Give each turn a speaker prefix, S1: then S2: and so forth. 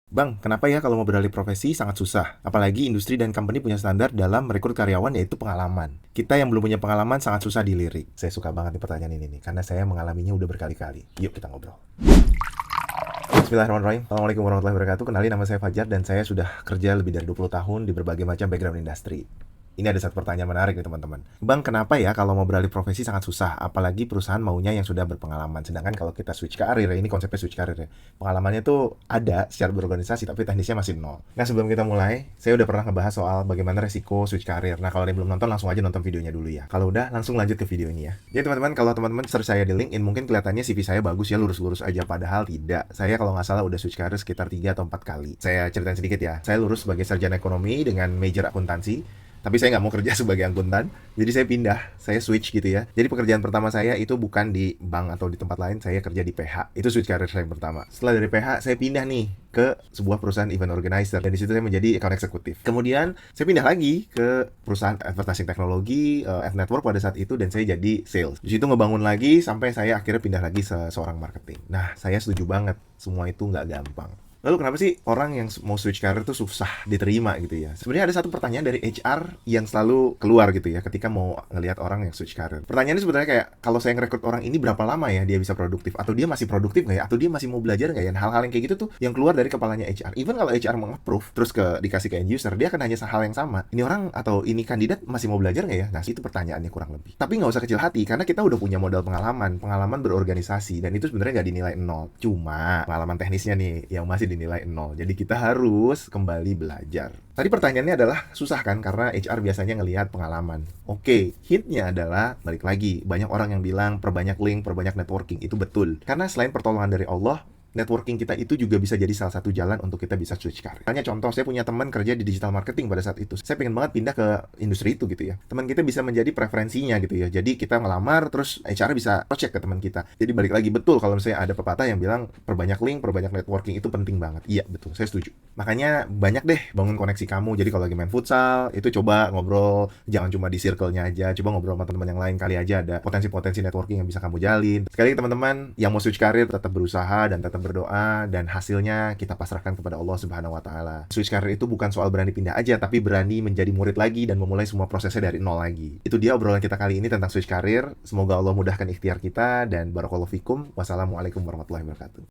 S1: Bang, kenapa ya kalau mau beralih profesi sangat susah? Apalagi industri dan company punya standar dalam merekrut karyawan yaitu pengalaman. Kita yang belum punya pengalaman sangat susah dilirik. Saya suka banget nih pertanyaan ini nih, karena saya mengalaminya udah berkali-kali. Yuk kita ngobrol. Bismillahirrahmanirrahim. Assalamualaikum warahmatullahi wabarakatuh. Kenalin, nama saya Fajar dan saya sudah kerja lebih dari 20 tahun di berbagai macam background industri. Ini ada satu pertanyaan menarik nih teman-teman. Bang, kenapa ya kalau mau beralih profesi sangat susah? Apalagi perusahaan maunya yang sudah berpengalaman. Sedangkan kalau kita switch karir ya, ini konsepnya switch karir ya. Pengalamannya tuh ada secara berorganisasi, tapi teknisnya masih nol. Nah, sebelum kita mulai, saya udah pernah ngebahas soal bagaimana resiko switch karir. Nah, kalau yang belum nonton, langsung aja nonton videonya dulu ya. Kalau udah, langsung lanjut ke video ini ya. Jadi teman-teman, kalau teman-teman search saya di LinkedIn, mungkin kelihatannya CV saya bagus ya, lurus-lurus aja. Padahal tidak. Saya kalau nggak salah udah switch karir sekitar 3 atau 4 kali. Saya ceritain sedikit ya. Saya lulus sebagai sarjana ekonomi dengan major akuntansi. Tapi saya nggak mau kerja sebagai akuntan, jadi saya pindah, saya switch gitu ya. Jadi pekerjaan pertama saya itu bukan di bank atau di tempat lain, saya kerja di PH. Itu switch career saya yang pertama. Setelah dari PH, saya pindah nih ke sebuah perusahaan event organizer, dan di situ saya menjadi account eksekutif. Kemudian saya pindah lagi ke perusahaan advertising teknologi, ad network pada saat itu, dan saya jadi sales. Di situ ngebangun lagi sampai saya akhirnya pindah lagi seorang marketing. Nah, saya setuju banget, semua itu nggak gampang. Lalu kenapa sih orang yang mau switch career itu susah diterima gitu ya? Sebenarnya ada satu pertanyaan dari HR yang selalu keluar gitu ya ketika mau ngelihat orang yang switch career. Pertanyaannya sebenarnya kayak, kalau saya ngerekrut orang ini berapa lama ya dia bisa produktif? Atau dia masih produktif nggak ya? Atau dia masih mau belajar nggak ya? Hal-hal yang kayak gitu tuh yang keluar dari kepalanya HR. Even kalau HR meng-approve terus dikasih ke end user, dia akan hanya hal yang sama. Ini orang atau ini kandidat masih mau belajar nggak ya? Nah, itu pertanyaannya kurang lebih. Tapi nggak usah kecil hati, karena kita udah punya modal pengalaman berorganisasi, dan itu sebenarnya nggak dinilai nol. Cuma pengalaman teknisnya nih yang masih dinilai nol. Jadi kita harus kembali belajar. Tadi pertanyaannya adalah susah kan, karena HR biasanya ngelihat pengalaman. Oke, hintnya adalah balik lagi. Banyak orang yang bilang perbanyak link, perbanyak networking. Itu betul. Karena selain pertolongan dari Allah, networking kita itu juga bisa jadi salah satu jalan untuk kita bisa switch career. Hanya contoh, saya punya teman kerja di digital marketing pada saat itu. Saya pengen banget pindah ke industri itu gitu ya. Teman kita bisa menjadi preferensinya gitu ya. Jadi kita ngelamar, terus HR bisa cek ke teman kita. Jadi balik lagi, betul kalau misalnya ada pepatah yang bilang perbanyak link, perbanyak networking, itu penting banget. Iya, betul. Saya setuju. Makanya banyak deh bangun koneksi kamu. Jadi kalau lagi main futsal, itu coba ngobrol. Jangan cuma di circle-nya aja. Coba ngobrol sama teman yang lain. Kali aja ada potensi-potensi networking yang bisa kamu jalin. Sekali lagi teman-teman, yang mau switch career tetap berusaha dan tetap berdoa, dan hasilnya kita pasrahkan kepada Allah Subhanahu wa taala. Switch career itu bukan soal berani pindah aja, tapi berani menjadi murid lagi dan memulai semua prosesnya dari nol lagi. Itu dia obrolan kita kali ini tentang switch career. Semoga Allah mudahkan ikhtiar kita, dan barakallahu fikum. Wassalamualaikum warahmatullahi wabarakatuh.